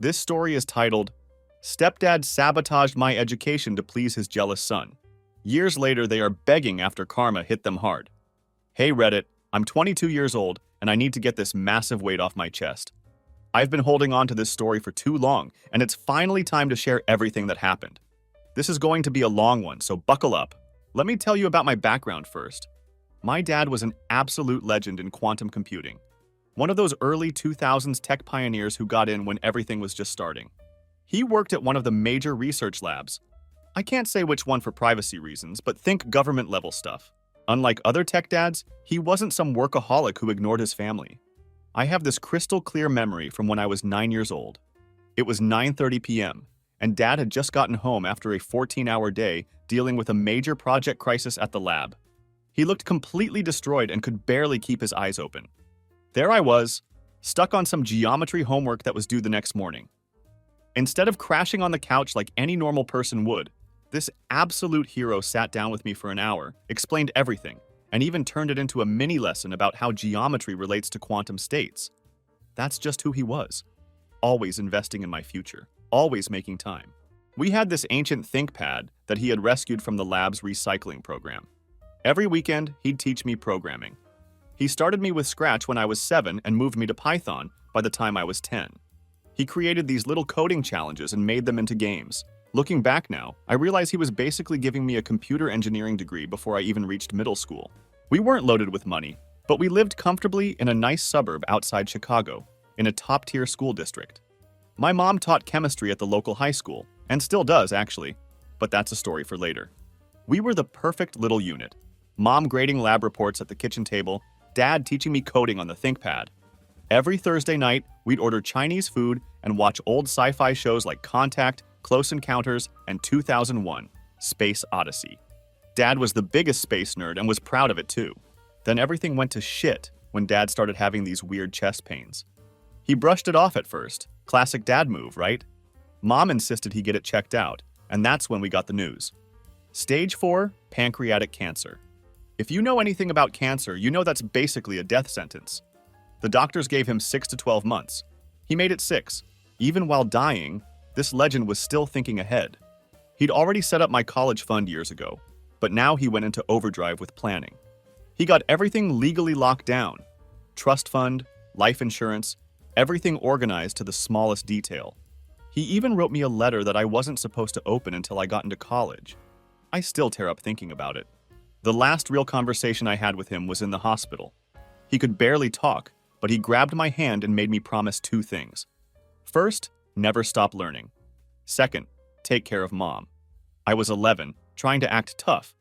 This story is titled, Stepdad Sabotaged My Education to Please His Jealous Son. Years later, they are begging after karma hit them hard. Hey Reddit, I'm 22 years old, and I need to get this massive weight off my chest. I've been holding on to this story for too long, and it's finally time to share everything that happened. This is going to be a long one, so buckle up. Let me tell you about my background first. My dad was an absolute legend in quantum computing. One of those early 2000s tech pioneers who got in when everything was just starting. He worked at one of the major research labs. I can't say which one for privacy reasons, but think government-level stuff. Unlike other tech dads, he wasn't some workaholic who ignored his family. I have this crystal clear memory from when I was 9 years old. It was 9:30 p.m., and Dad had just gotten home after a 14-hour day dealing with a major project crisis at the lab. He looked completely destroyed and could barely keep his eyes open. There I was, stuck on some geometry homework that was due the next morning. Instead of crashing on the couch like any normal person would, this absolute hero sat down with me for an hour, explained everything, and even turned it into a mini lesson about how geometry relates to quantum states. That's just who he was. Always investing in my future, always making time. We had this ancient ThinkPad that he had rescued from the lab's recycling program. Every weekend, he'd teach me programming. He started me with Scratch when I was 7 and moved me to Python by the time I was 10. He created these little coding challenges and made them into games. Looking back now, I realize he was basically giving me a computer engineering degree before I even reached middle school. We weren't loaded with money, but we lived comfortably in a nice suburb outside Chicago, in a top-tier school district. My mom taught chemistry at the local high school, and still does actually, but that's a story for later. We were the perfect little unit. Mom grading lab reports at the kitchen table, Dad teaching me coding on the ThinkPad. Every Thursday night, we'd order Chinese food and watch old sci-fi shows like Contact, Close Encounters, and 2001, Space Odyssey. Dad was the biggest space nerd and was proud of it too. Then everything went to shit when Dad started having these weird chest pains. He brushed it off at first. Classic dad move, right? Mom insisted he get it checked out, and that's when we got the news. Stage 4, pancreatic cancer. If you know anything about cancer, you know that's basically a death sentence. The doctors gave him 6 to 12 months. He made it 6. Even while dying, this legend was still thinking ahead. He'd already set up my college fund years ago, but now he went into overdrive with planning. He got everything legally locked down. Trust fund, life insurance, everything organized to the smallest detail. He even wrote me a letter that I wasn't supposed to open until I got into college. I still tear up thinking about it. The last real conversation I had with him was in the hospital. He could barely talk, but he grabbed my hand and made me promise 2 things. First, never stop learning. Second, take care of Mom. I was 11, trying to act tough,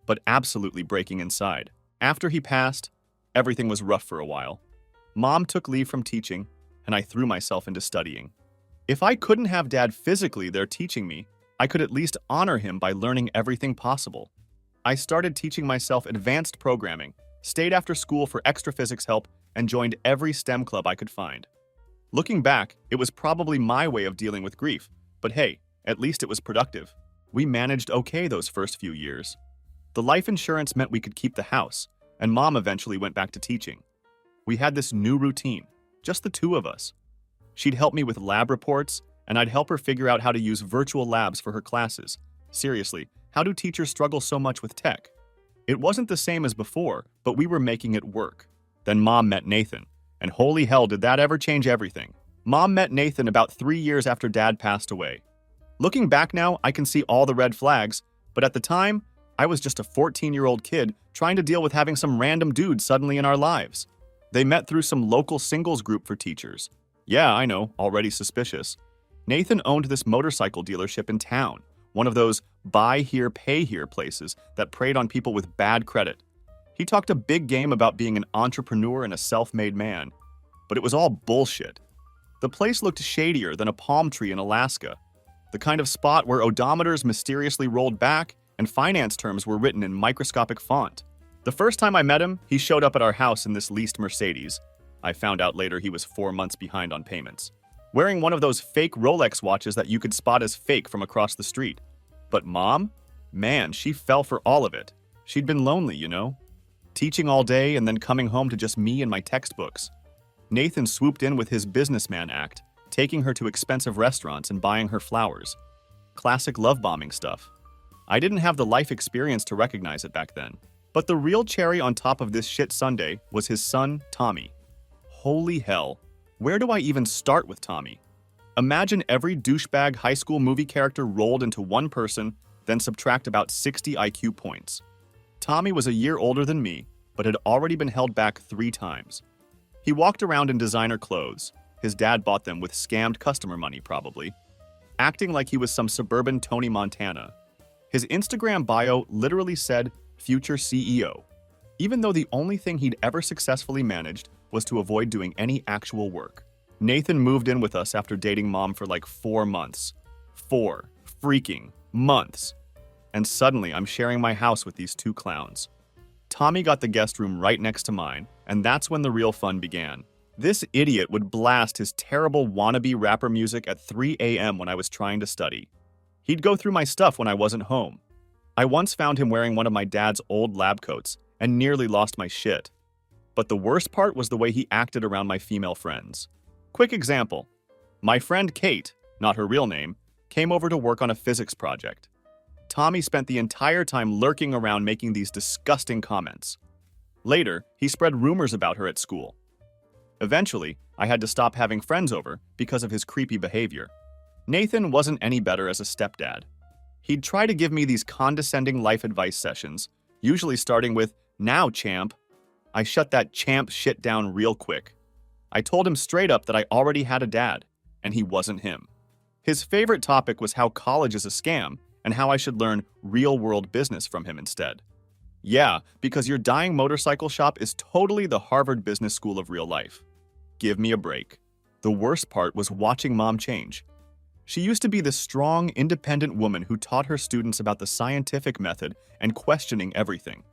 but absolutely breaking inside. After he passed, everything was rough for a while. Mom took leave from teaching, and I threw myself into studying. If I couldn't have Dad physically there teaching me, I could at least honor him by learning everything possible. I started teaching myself advanced programming, stayed after school for extra physics help, and joined every STEM club I could find. Looking back, it was probably my way of dealing with grief, but hey, at least it was productive. We managed okay those first few years. The life insurance meant we could keep the house, and Mom eventually went back to teaching. We had this new routine, just the 2 of us. She'd help me with lab reports, and I'd help her figure out how to use virtual labs for her classes. Seriously, how do teachers struggle so much with tech? It wasn't the same as before, but we were making it work. Then Mom met Nathan, and holy hell did that ever change everything. Mom met Nathan about 3 years after Dad passed away. Looking back now, I can see all the red flags, but at the time, I was just a 14-year-old kid trying to deal with having some random dude suddenly in our lives. They met through some local singles group for teachers. Yeah, I know, already suspicious. Nathan owned this motorcycle dealership in town, one of those buy here, pay here places that preyed on people with bad credit. He talked a big game about being an entrepreneur and a self-made man, but it was all bullshit. The place looked shadier than a palm tree in Alaska, the kind of spot where odometers mysteriously rolled back and finance terms were written in microscopic font. The first time I met him, he showed up at our house in this leased Mercedes. I found out later he was 4 months behind on payments, wearing one of those fake Rolex watches that you could spot as fake from across the street. But Mom? Man, she fell for all of it. She'd been lonely, you know? Teaching all day and then coming home to just me and my textbooks. Nathan swooped in with his businessman act, taking her to expensive restaurants and buying her flowers. Classic love bombing stuff. I didn't have the life experience to recognize it back then. But the real cherry on top of this shit sundae was his son, Tommy. Holy hell. Where do I even start with Tommy? Imagine every douchebag high school movie character rolled into one person, then subtract about 60 IQ points. Tommy was a year older than me, but had already been held back 3 times. He walked around in designer clothes. His dad bought them with scammed customer money, probably. Acting like he was some suburban Tony Montana. His Instagram bio literally said, future CEO, even though the only thing he'd ever successfully managed was to avoid doing any actual work. Nathan moved in with us after dating Mom for like 4 months. 4 freaking months. And suddenly I'm sharing my house with these 2 clowns. Tommy got the guest room right next to mine, and that's when the real fun began. This idiot would blast his terrible wannabe rapper music at 3 a.m. when I was trying to study. He'd go through my stuff when I wasn't home. I once found him wearing one of my dad's old lab coats and nearly lost my shit. But the worst part was the way he acted around my female friends. Quick example. My friend Kate, not her real name, came over to work on a physics project. Tommy spent the entire time lurking around making these disgusting comments. Later, he spread rumors about her at school. Eventually, I had to stop having friends over because of his creepy behavior. Nathan wasn't any better as a stepdad. He'd try to give me these condescending life advice sessions, usually starting with, "Now, champ." I shut that champ shit down real quick. I told him straight up that I already had a dad, and he wasn't him. His favorite topic was how college is a scam and how I should learn real-world business from him instead. Yeah, because your dying motorcycle shop is totally the Harvard Business School of real life. Give me a break. The worst part was watching Mom change. She used to be the strong, independent woman who taught her students about the scientific method and questioning everything.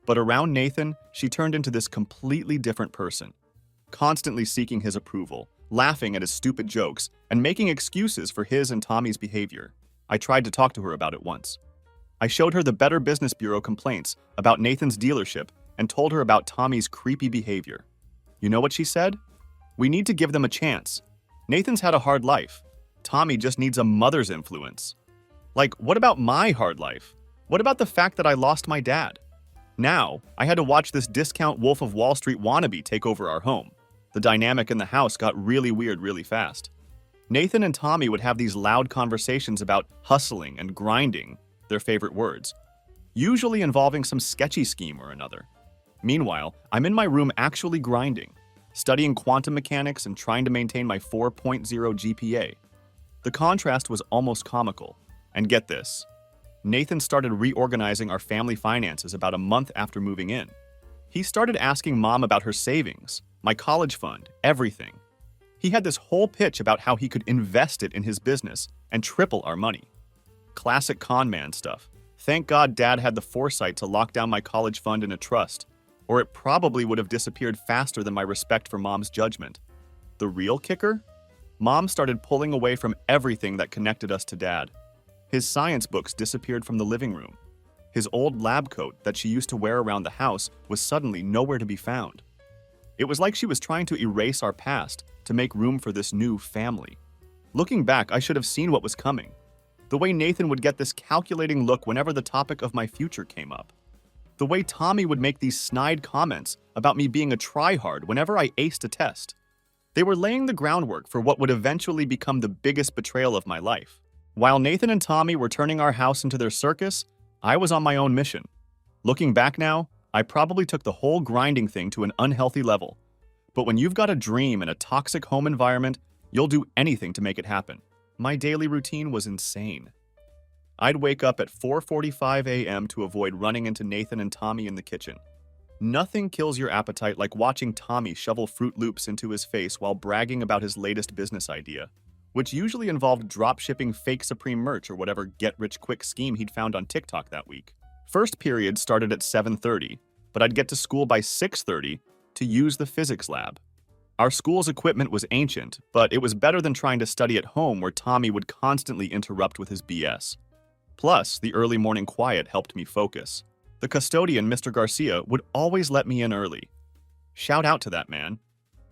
But around Nathan, she turned into this completely different person, constantly seeking his approval, laughing at his stupid jokes, and making excuses for his and Tommy's behavior. I tried to talk to her about it once. I showed her the Better Business Bureau complaints about Nathan's dealership and told her about Tommy's creepy behavior. You know what she said? We need to give them a chance. Nathan's had a hard life. Tommy just needs a mother's influence. Like, what about my hard life? What about the fact that I lost my dad? Now, I had to watch this discount Wolf of Wall Street wannabe take over our home. The dynamic in the house got really weird really fast. Nathan and Tommy would have these loud conversations about hustling and grinding, their favorite words, usually involving some sketchy scheme or another. Meanwhile, I'm in my room actually grinding, studying quantum mechanics and trying to maintain my 4.0 GPA. The contrast was almost comical. And get this, Nathan started reorganizing our family finances about a month after moving in. He started asking Mom about her savings, my college fund, everything. He had this whole pitch about how he could invest it in his business and triple our money. Classic con man stuff. Thank God Dad had the foresight to lock down my college fund in a trust, or it probably would have disappeared faster than my respect for Mom's judgment. The real kicker? Mom started pulling away from everything that connected us to Dad. His science books disappeared from the living room. His old lab coat that she used to wear around the house was suddenly nowhere to be found. It was like she was trying to erase our past to make room for this new family. Looking back, I should have seen what was coming. The way Nathan would get this calculating look whenever the topic of my future came up. The way Tommy would make these snide comments about me being a tryhard whenever I aced a test. They were laying the groundwork for what would eventually become the biggest betrayal of my life. While Nathan and Tommy were turning our house into their circus, I was on my own mission. Looking back now, I probably took the whole grinding thing to an unhealthy level. But when you've got a dream in a toxic home environment, you'll do anything to make it happen. My daily routine was insane. I'd wake up at 4:45 a.m. to avoid running into Nathan and Tommy in the kitchen. Nothing kills your appetite like watching Tommy shovel Fruit Loops into his face while bragging about his latest business idea, which usually involved drop-shipping fake Supreme merch or whatever get-rich-quick scheme he'd found on TikTok that week. First period started at 7:30, but I'd get to school by 6:30 to use the physics lab. Our school's equipment was ancient, but it was better than trying to study at home where Tommy would constantly interrupt with his BS. Plus, the early morning quiet helped me focus. The custodian, Mr. Garcia, would always let me in early. Shout out to that man.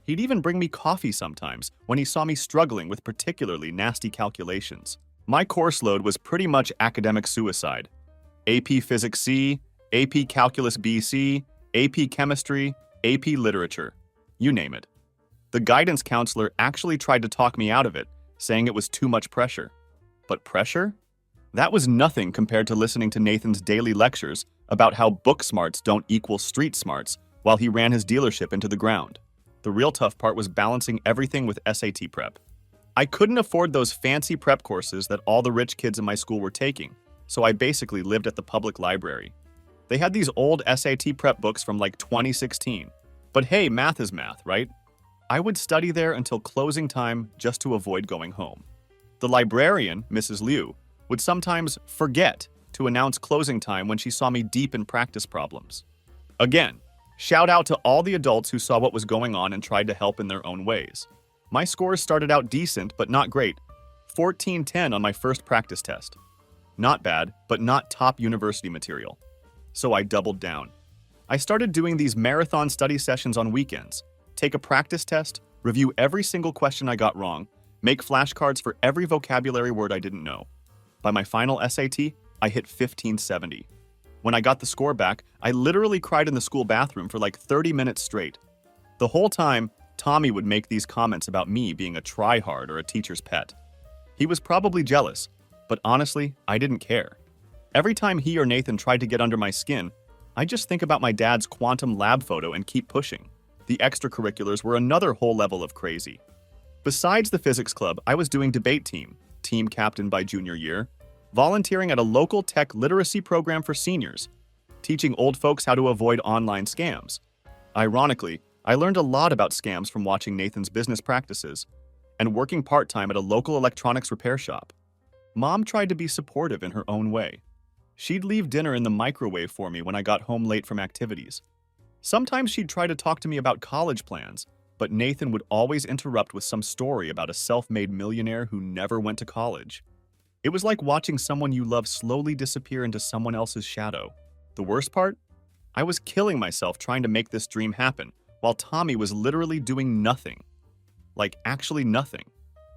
He'd even bring me coffee sometimes when he saw me struggling with particularly nasty calculations. My course load was pretty much academic suicide. AP Physics C, AP Calculus BC, AP Chemistry, AP Literature. You name it. The guidance counselor actually tried to talk me out of it, saying it was too much pressure. But pressure? That was nothing compared to listening to Nathan's daily lectures about how book smarts don't equal street smarts while he ran his dealership into the ground. The real tough part was balancing everything with SAT prep. I couldn't afford those fancy prep courses that all the rich kids in my school were taking, so I basically lived at the public library. They had these old SAT prep books from like 2016. But hey, math is math, right? I would study there until closing time just to avoid going home. The librarian, Mrs. Liu, would sometimes forget to announce closing time when she saw me deep in practice problems. Again, shout out to all the adults who saw what was going on and tried to help in their own ways. My scores started out decent, but not great. 1410 on my first practice test. Not bad, but not top university material. So I doubled down. I started doing these marathon study sessions on weekends. Take a practice test, review every single question I got wrong, make flashcards for every vocabulary word I didn't know. By my final SAT, I hit 1570. When I got the score back, I literally cried in the school bathroom for like 30 minutes straight. The whole time, Tommy would make these comments about me being a tryhard or a teacher's pet. He was probably jealous, but honestly, I didn't care. Every time he or Nathan tried to get under my skin, I just think about my dad's quantum lab photo and keep pushing. The extracurriculars were another whole level of crazy. Besides the physics club, I was doing debate team captain by junior year, volunteering at a local tech literacy program for seniors, teaching old folks how to avoid online scams. Ironically, I learned a lot about scams from watching Nathan's business practices and working part-time at a local electronics repair shop. Mom tried to be supportive in her own way. She'd leave dinner in the microwave for me when I got home late from activities. Sometimes she'd try to talk to me about college plans, but Nathan would always interrupt with some story about a self-made millionaire who never went to college. It was like watching someone you love slowly disappear into someone else's shadow. The worst part? I was killing myself trying to make this dream happen, while Tommy was literally doing nothing. Like, actually nothing.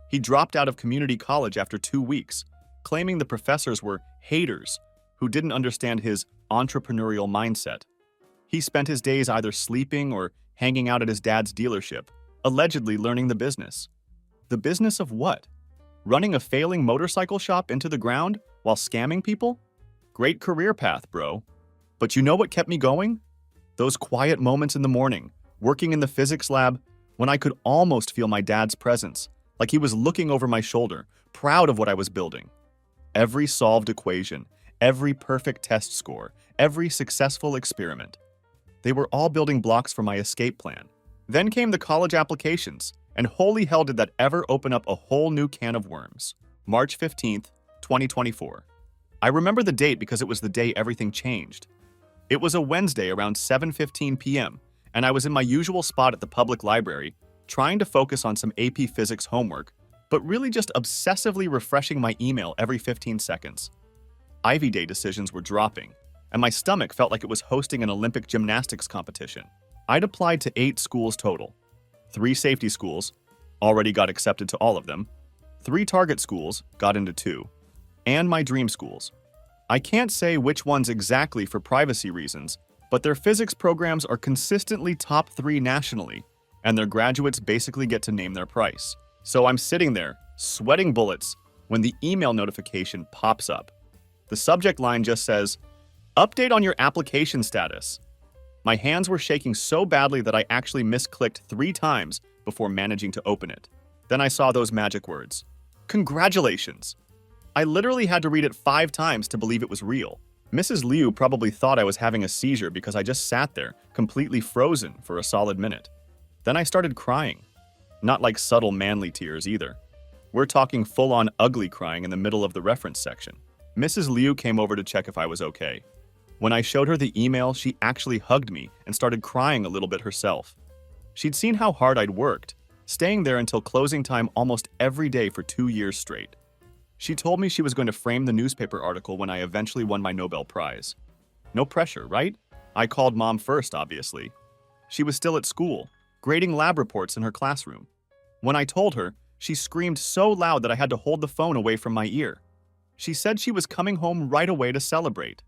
He dropped out of community college after 2 weeks, claiming the professors were haters who didn't understand his entrepreneurial mindset. He spent his days either sleeping or hanging out at his dad's dealership, allegedly learning the business. The business of what? Running a failing motorcycle shop into the ground while scamming people? Great career path, bro. But you know what kept me going? Those quiet moments in the morning, working in the physics lab, when I could almost feel my dad's presence, like he was looking over my shoulder, proud of what I was building. Every solved equation, every perfect test score, every successful experiment. They were all building blocks for my escape plan. Then came the college applications, and holy hell did that ever open up a whole new can of worms. March 15th, 2024. I remember the date because it was the day everything changed. It was a Wednesday around 7:15 p.m., and I was in my usual spot at the public library, trying to focus on some AP Physics homework, but really just obsessively refreshing my email every 15 seconds. Ivy Day decisions were dropping, and my stomach felt like it was hosting an Olympic gymnastics competition. I'd applied to 8 schools total. 3 safety schools, already got accepted to all of them. 3 target schools, got into 2. And my dream schools. I can't say which ones exactly for privacy reasons, but their physics programs are consistently top 3 nationally, and their graduates basically get to name their price. So I'm sitting there, sweating bullets, when the email notification pops up. The subject line just says, "Update on your application status." My hands were shaking so badly that I actually misclicked 3 times before managing to open it. Then I saw those magic words. Congratulations! I literally had to read it 5 times to believe it was real. Mrs. Liu probably thought I was having a seizure because I just sat there, completely frozen for a solid minute. Then I started crying. Not like subtle manly tears either. We're talking full-on ugly crying in the middle of the reference section. Mrs. Liu came over to check if I was okay. When I showed her the email, she actually hugged me and started crying a little bit herself. She'd seen how hard I'd worked, staying there until closing time almost every day for 2 years straight. She told me she was going to frame the newspaper article when I eventually won my Nobel Prize. No pressure, right? I called Mom first, obviously. She was still at school, grading lab reports in her classroom. When I told her, she screamed so loud that I had to hold the phone away from my ear. She said she was coming home right away to celebrate.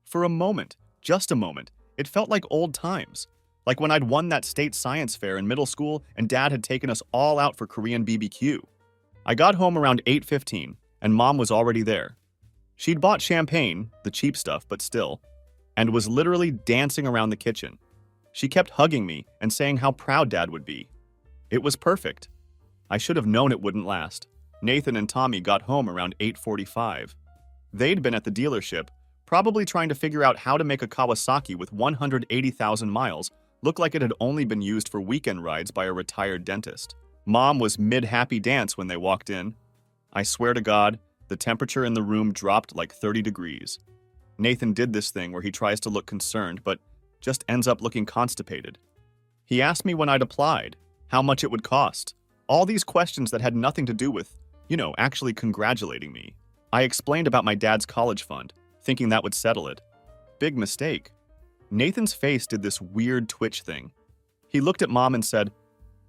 For a moment, just a moment, it felt like old times. Like when I'd won that state science fair in middle school and Dad had taken us all out for Korean BBQ. I got home around 8:15, and Mom was already there. She'd bought champagne, the cheap stuff, but still, and was literally dancing around the kitchen. She kept hugging me and saying how proud Dad would be. It was perfect. I should have known it wouldn't last. Nathan and Tommy got home around 8:45. They'd been at the dealership, probably trying to figure out how to make a Kawasaki with 180,000 miles look like it had only been used for weekend rides by a retired dentist. Mom was mid-happy dance when they walked in. I swear to God, the temperature in the room dropped like 30 degrees. Nathan did this thing where he tries to look concerned, but just ends up looking constipated. He asked me when I'd applied, how much it would cost. All these questions that had nothing to do with, actually congratulating me. I explained about my dad's college fund, thinking that would settle it. Big mistake. Nathan's face did this weird twitch thing. He looked at Mom and said,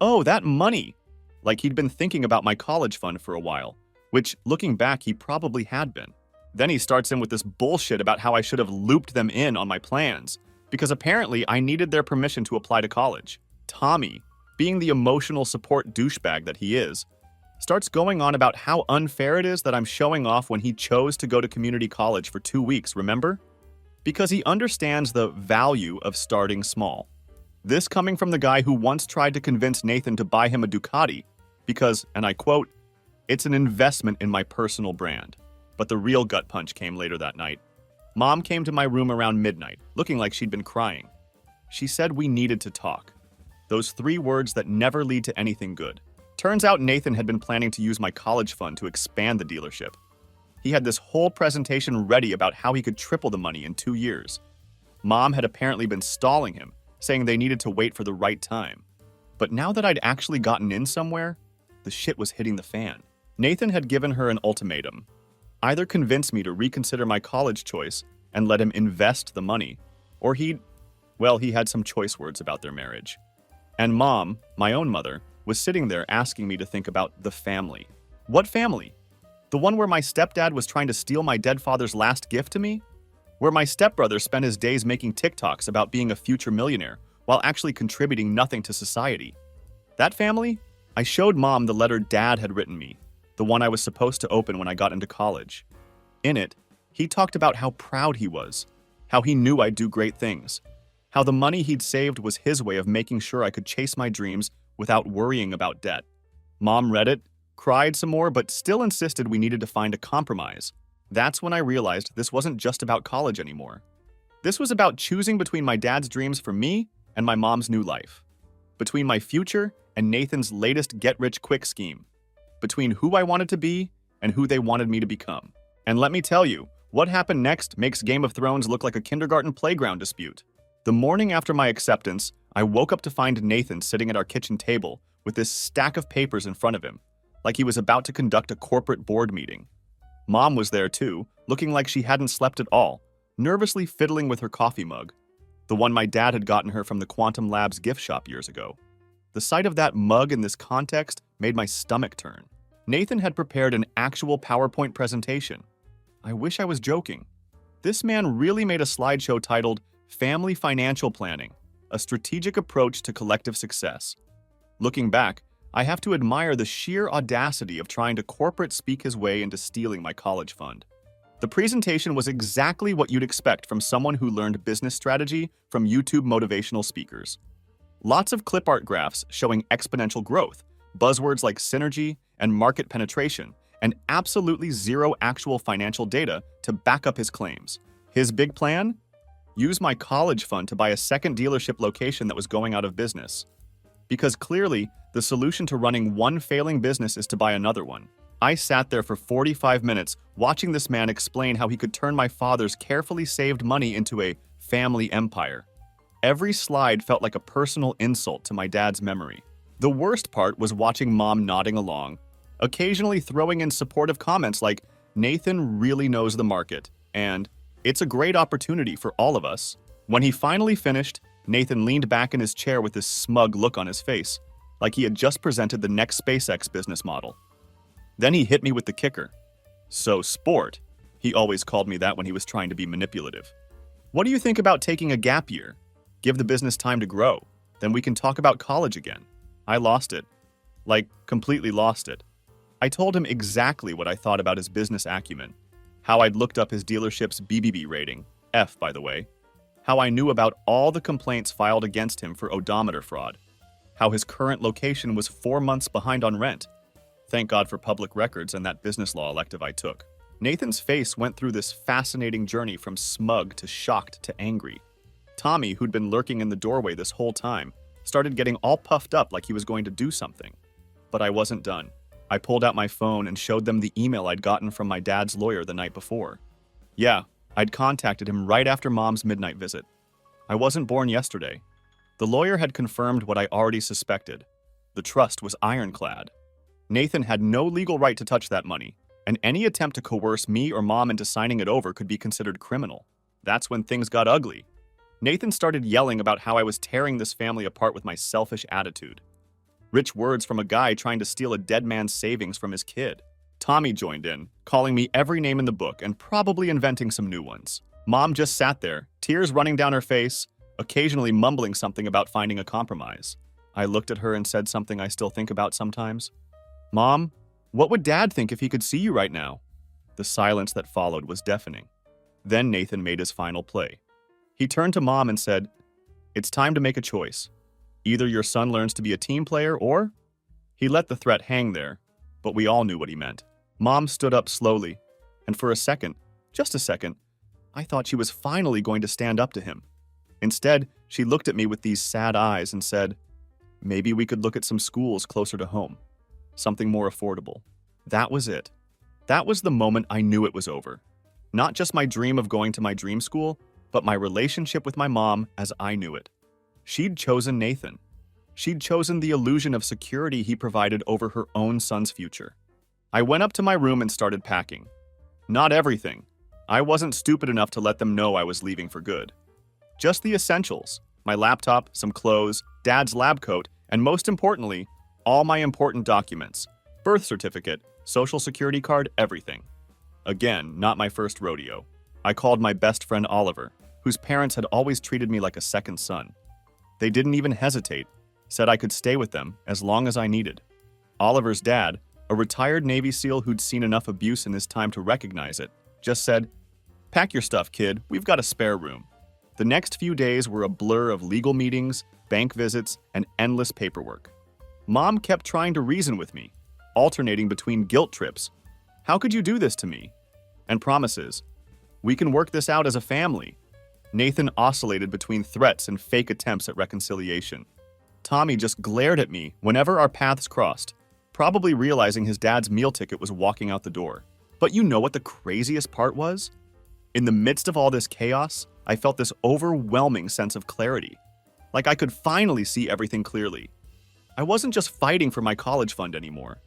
"Oh, that money!" Like he'd been thinking about my college fund for a while, which, looking back, he probably had been. Then he starts in with this bullshit about how I should have looped them in on my plans, because apparently I needed their permission to apply to college. Tommy, being the emotional support douchebag that he is, starts going on about how unfair it is that I'm showing off when he chose to go to community college for 2 weeks, remember? Because he understands the value of starting small. This coming from the guy who once tried to convince Nathan to buy him a Ducati because, and I quote, "It's an investment in my personal brand." But the real gut punch came later that night. Mom came to my room around midnight, looking like she'd been crying. She said we needed to talk. Those 3 words that never lead to anything good. Turns out Nathan had been planning to use my college fund to expand the dealership. He had this whole presentation ready about how he could triple the money in 2 years. Mom had apparently been stalling him, saying they needed to wait for the right time. But now that I'd actually gotten in somewhere, the shit was hitting the fan. Nathan had given her an ultimatum. Either convince me to reconsider my college choice and let him invest the money, or he had some choice words about their marriage. And Mom, my own mother, was sitting there asking me to think about the family. What family? The one where my stepdad was trying to steal my dead father's last gift to me? Where my stepbrother spent his days making TikToks about being a future millionaire while actually contributing nothing to society? That family? I showed Mom the letter Dad had written me, the one I was supposed to open when I got into college. In it, he talked about how proud he was, how he knew I'd do great things, how the money he'd saved was his way of making sure I could chase my dreams without worrying about debt. Mom read it, cried some more, but still insisted we needed to find a compromise. That's when I realized this wasn't just about college anymore. This was about choosing between my dad's dreams for me and my mom's new life. Between my future and Nathan's latest get-rich-quick scheme. Between who I wanted to be and who they wanted me to become. And let me tell you, what happened next makes Game of Thrones look like a kindergarten playground dispute. The morning after my acceptance, I woke up to find Nathan sitting at our kitchen table with this stack of papers in front of him, like he was about to conduct a corporate board meeting. Mom was there too, looking like she hadn't slept at all, nervously fiddling with her coffee mug, the one my dad had gotten her from the Quantum Labs gift shop years ago. The sight of that mug in this context made my stomach turn. Nathan had prepared an actual PowerPoint presentation. I wish I was joking. This man really made a slideshow titled Family Financial Planning, a strategic approach to collective success. Looking back, I have to admire the sheer audacity of trying to corporate speak his way into stealing my college fund. The presentation was exactly what you'd expect from someone who learned business strategy from YouTube motivational speakers. Lots of clip art graphs showing exponential growth, buzzwords like synergy and market penetration, and absolutely zero actual financial data to back up his claims. His big plan? Use my college fund to buy a second dealership location that was going out of business. Because clearly, the solution to running one failing business is to buy another one. I sat there for 45 minutes watching this man explain how he could turn my father's carefully saved money into a family empire. Every slide felt like a personal insult to my dad's memory. The worst part was watching Mom nodding along, occasionally throwing in supportive comments like, "Nathan really knows the market," and "It's a great opportunity for all of us." When he finally finished, Nathan leaned back in his chair with this smug look on his face, like he had just presented the next SpaceX business model. Then he hit me with the kicker. So, sport. He always called me that when he was trying to be manipulative. What do you think about taking a gap year? Give the business time to grow. Then we can talk about college again. I lost it. Like, completely lost it. I told him exactly what I thought about his business acumen. How I'd looked up his dealership's BBB rating, F by the way. How I knew about all the complaints filed against him for odometer fraud. How his current location was 4 months behind on rent. Thank God for public records and that business law elective I took. Nathan's face went through this fascinating journey from smug to shocked to angry. Tommy, who'd been lurking in the doorway this whole time, started getting all puffed up like he was going to do something. But I wasn't done. I pulled out my phone and showed them the email I'd gotten from my dad's lawyer the night before. Yeah, I'd contacted him right after Mom's midnight visit. I wasn't born yesterday. The lawyer had confirmed what I already suspected. The trust was ironclad. Nathan had no legal right to touch that money, and any attempt to coerce me or Mom into signing it over could be considered criminal. That's when things got ugly. Nathan started yelling about how I was tearing this family apart with my selfish attitude. Rich words from a guy trying to steal a dead man's savings from his kid. Tommy joined in, calling me every name in the book and probably inventing some new ones. Mom just sat there, tears running down her face, occasionally mumbling something about finding a compromise. I looked at her and said something I still think about sometimes. Mom, what would Dad think if he could see you right now? The silence that followed was deafening. Then Nathan made his final play. He turned to Mom and said, "It's time to make a choice. Either your son learns to be a team player or..." He let the threat hang there, but we all knew what he meant. Mom stood up slowly, and for a second, just a second, I thought she was finally going to stand up to him. Instead, she looked at me with these sad eyes and said, "Maybe we could look at some schools closer to home. Something more affordable." That was it. That was the moment I knew it was over. Not just my dream of going to my dream school, but my relationship with my mom as I knew it. She'd chosen Nathan. She'd chosen the illusion of security he provided over her own son's future. I went up to my room and started packing. Not everything. I wasn't stupid enough to let them know I was leaving for good. Just the essentials. My laptop, some clothes, Dad's lab coat, and most importantly, all my important documents. Birth certificate, social security card, everything. Again, not my first rodeo. I called my best friend Oliver, whose parents had always treated me like a second son. They didn't even hesitate, said I could stay with them as long as I needed. Oliver's dad, a retired Navy SEAL who'd seen enough abuse in his time to recognize it, just said, "Pack your stuff, kid, we've got a spare room." The next few days were a blur of legal meetings, bank visits, and endless paperwork. Mom kept trying to reason with me, alternating between guilt trips. "How could you do this to me?" and promises. "We can work this out as a family." Nathan oscillated between threats and fake attempts at reconciliation. Tommy just glared at me whenever our paths crossed, probably realizing his dad's meal ticket was walking out the door. But you know what the craziest part was? In the midst of all this chaos, I felt this overwhelming sense of clarity. Like I could finally see everything clearly. I wasn't just fighting for my college fund anymore.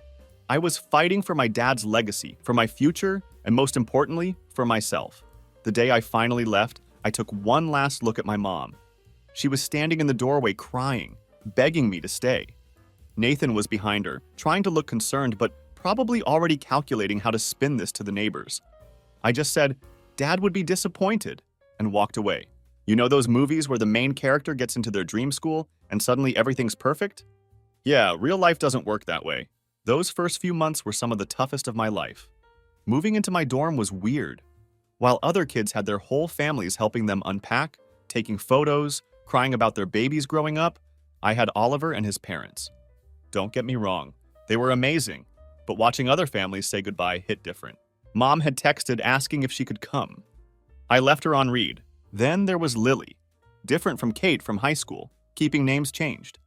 I was fighting for my dad's legacy, for my future, and most importantly, for myself. The day I finally left, I took one last look at my mom. She was standing in the doorway crying, begging me to stay. Nathan was behind her, trying to look concerned, but probably already calculating how to spin this to the neighbors. I just said, "Dad would be disappointed," and walked away. You know those movies where the main character gets into their dream school and suddenly everything's perfect? Yeah, real life doesn't work that way. Those first few months were some of the toughest of my life. Moving into my dorm was weird. While other kids had their whole families helping them unpack, taking photos, crying about their babies growing up, I had Oliver and his parents. Don't get me wrong, they were amazing, but watching other families say goodbye hit different. Mom had texted asking if she could come. I left her on read. Then there was Lily, different from Kate from high school, keeping names changed.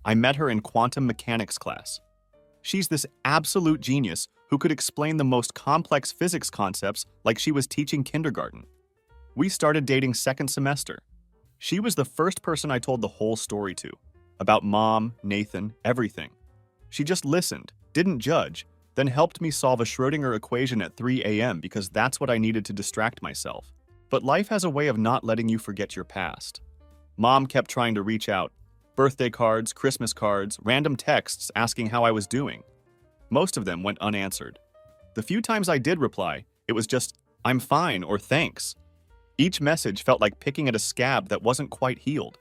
I met her in quantum mechanics class. She's this absolute genius who could explain the most complex physics concepts like she was teaching kindergarten. We started dating second semester. She was the first person I told the whole story to, about Mom, Nathan, everything. She just listened, didn't judge, then helped me solve a Schrödinger equation at 3 a.m. because that's what I needed to distract myself. But life has a way of not letting you forget your past. Mom kept trying to reach out. Birthday cards, Christmas cards, random texts asking how I was doing. Most of them went unanswered. The few times I did reply, it was just, "I'm fine" or "thanks." Each message felt like picking at a scab that wasn't quite healed.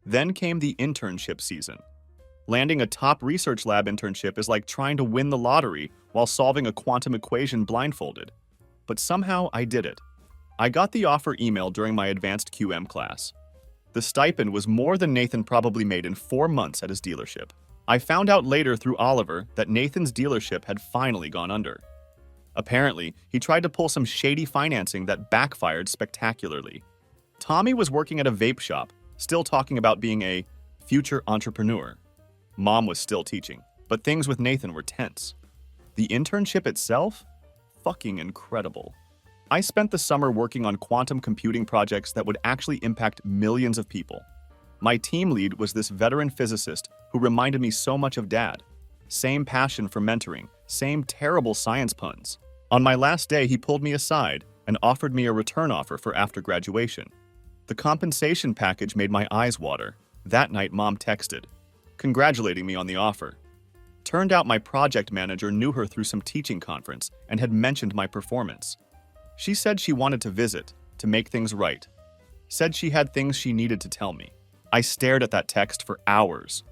Then came the internship season. Landing a top research lab internship is like trying to win the lottery while solving a quantum equation blindfolded. But somehow I did it. I got the offer email during my advanced QM class. The stipend was more than Nathan probably made in 4 months at his dealership. I found out later through Oliver that Nathan's dealership had finally gone under. Apparently, he tried to pull some shady financing that backfired spectacularly. Tommy was working at a vape shop, still talking about being a future entrepreneur. Mom was still teaching, but things with Nathan were tense. The internship itself? Fucking incredible. I spent the summer working on quantum computing projects that would actually impact millions of people. My team lead was this veteran physicist who reminded me so much of Dad. Same passion for mentoring, same terrible science puns. On my last day, he pulled me aside and offered me a return offer for after graduation. The compensation package made my eyes water. That night, Mom texted, congratulating me on the offer. Turned out my project manager knew her through some teaching conference and had mentioned my performance. She said she wanted to visit, to make things right. Said she had things she needed to tell me. I stared at that text for hours.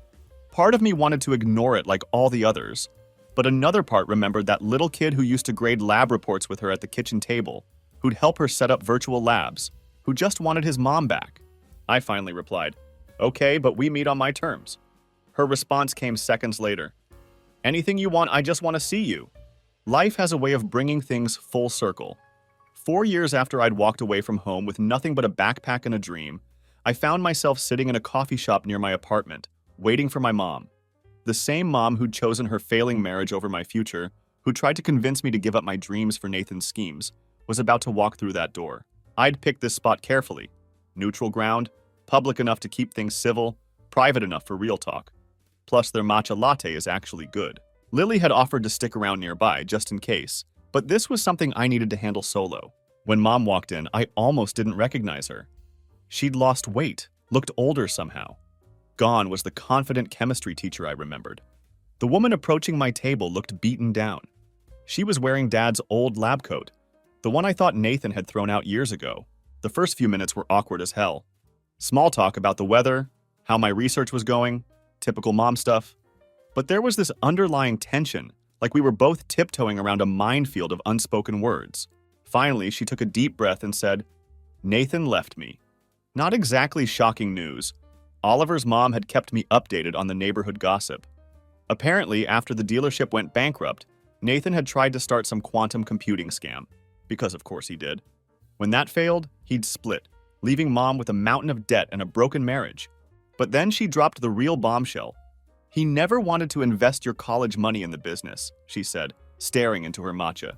Part of me wanted to ignore it like all the others, but another part remembered that little kid who used to grade lab reports with her at the kitchen table, who'd help her set up virtual labs, who just wanted his mom back. I finally replied, okay, but we meet on my terms. Her response came seconds later. Anything you want, I just want to see you. Life has a way of bringing things full circle. 4 years after I'd walked away from home with nothing but a backpack and a dream, I found myself sitting in a coffee shop near my apartment, waiting for my mom. The same mom who'd chosen her failing marriage over my future, who tried to convince me to give up my dreams for Nathan's schemes, was about to walk through that door. I'd picked this spot carefully. Neutral ground, public enough to keep things civil, private enough for real talk. Plus, their matcha latte is actually good. Lily had offered to stick around nearby, just in case, but this was something I needed to handle solo. When Mom walked in, I almost didn't recognize her. She'd lost weight, looked older somehow. Gone was the confident chemistry teacher I remembered. The woman approaching my table looked beaten down. She was wearing Dad's old lab coat, the one I thought Nathan had thrown out years ago. The first few minutes were awkward as hell. Small talk about the weather, how my research was going, typical mom stuff. But there was this underlying tension, like we were both tiptoeing around a minefield of unspoken words. Finally, she took a deep breath and said, Nathan left me. Not exactly shocking news. Oliver's mom had kept me updated on the neighborhood gossip. Apparently, after the dealership went bankrupt, Nathan had tried to start some quantum computing scam. Because of course he did. When that failed, he'd split, leaving Mom with a mountain of debt and a broken marriage. But then she dropped the real bombshell. He never wanted to invest your college money in the business, she said, staring into her matcha.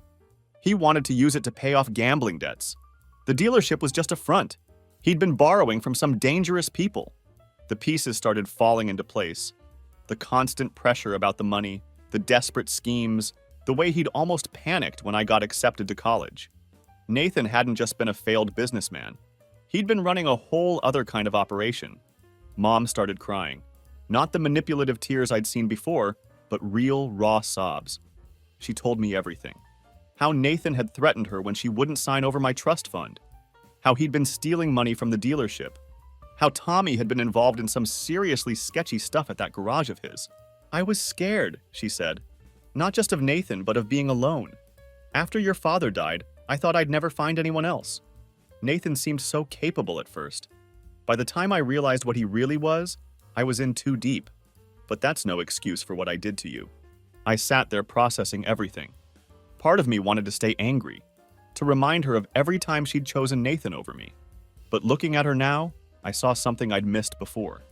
He wanted to use it to pay off gambling debts. The dealership was just a front. He'd been borrowing from some dangerous people. The pieces started falling into place. The constant pressure about the money, the desperate schemes, the way he'd almost panicked when I got accepted to college. Nathan hadn't just been a failed businessman. He'd been running a whole other kind of operation. Mom started crying. Not the manipulative tears I'd seen before, but real, raw sobs. She told me everything. How Nathan had threatened her when she wouldn't sign over my trust fund. How he'd been stealing money from the dealership. How Tommy had been involved in some seriously sketchy stuff at that garage of his. I was scared, she said. Not just of Nathan, but of being alone. After your father died, I thought I'd never find anyone else. Nathan seemed so capable at first. By the time I realized what he really was, I was in too deep. But that's no excuse for what I did to you. I sat there processing everything. Part of me wanted to stay angry, to remind her of every time she'd chosen Nathan over me. But looking at her now, I saw something I'd missed before.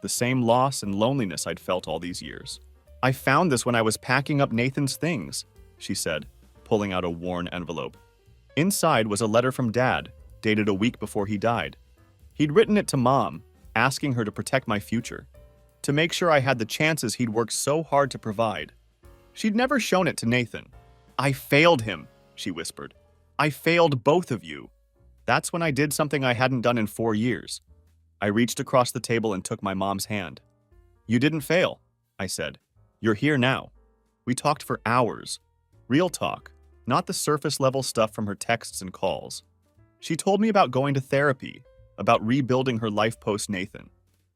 The same loss and loneliness I'd felt all these years. I found this when I was packing up Nathan's things, she said, pulling out a worn envelope. Inside was a letter from Dad, dated a week before he died. He'd written it to Mom, asking her to protect my future, to make sure I had the chances he'd worked so hard to provide. She'd never shown it to Nathan. I failed him, she whispered. I failed both of you. That's when I did something I hadn't done in 4 years. I reached across the table and took my mom's hand. You didn't fail, I said. You're here now. We talked for hours. Real talk, not the surface-level stuff from her texts and calls. She told me about going to therapy, about rebuilding her life post-Nathan.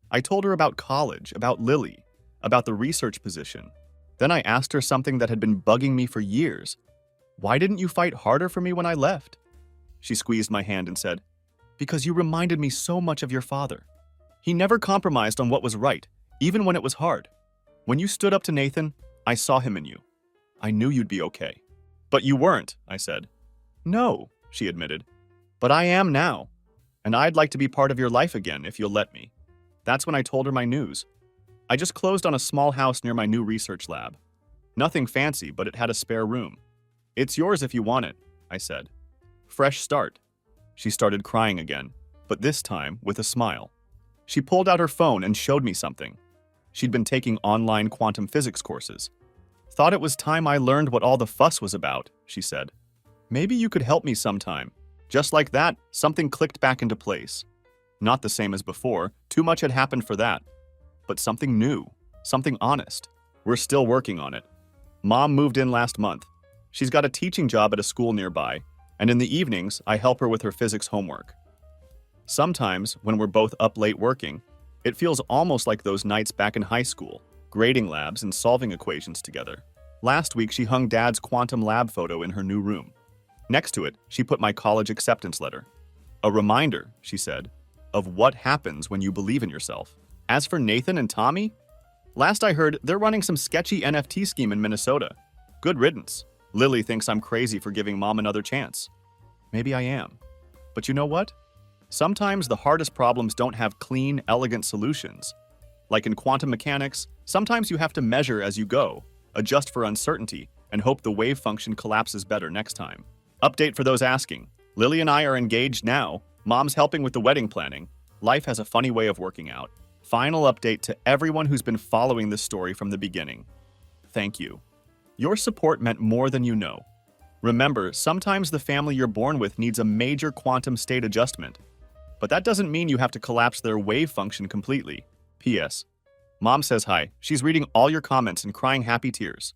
I told her about college, about Lily, about the research position. Then I asked her something that had been bugging me for years. Why didn't you fight harder for me when I left? She squeezed my hand and said, because you reminded me so much of your father. He never compromised on what was right, even when it was hard. When you stood up to Nathan, I saw him in you. I knew you'd be okay. But you weren't, I said. No, she admitted. But I am now, and I'd like to be part of your life again if you'll let me. That's when I told her my news. I just closed on a small house near my new research lab. Nothing fancy, but it had a spare room. It's yours if you want it, I said. Fresh start. She started crying again, but this time with a smile. She pulled out her phone and showed me something. She'd been taking online quantum physics courses. Thought it was time I learned what all the fuss was about, she said. Maybe you could help me sometime. Just like that, something clicked back into place. Not the same as before, too much had happened for that. But something new, something honest. We're still working on it. Mom moved in last month. She's got a teaching job at a school nearby, and in the evenings, I help her with her physics homework. Sometimes, when we're both up late working, it feels almost like those nights back in high school, grading labs and solving equations together. Last week, she hung Dad's quantum lab photo in her new room. Next to it, she put my college acceptance letter. A reminder, she said, of what happens when you believe in yourself. As for Nathan and Tommy, last I heard, they're running some sketchy NFT scheme in Minnesota. Good riddance. Lily thinks I'm crazy for giving Mom another chance. Maybe I am. But you know what? Sometimes the hardest problems don't have clean, elegant solutions. Like in quantum mechanics, sometimes you have to measure as you go, adjust for uncertainty, and hope the wave function collapses better next time. Update for those asking. Lily and I are engaged now. Mom's helping with the wedding planning. Life has a funny way of working out. Final update to everyone who's been following this story from the beginning. Thank you. Your support meant more than you know. Remember, sometimes the family you're born with needs a major quantum state adjustment. But that doesn't mean you have to collapse their wave function completely. P.S. Mom says hi. She's reading all your comments and crying happy tears.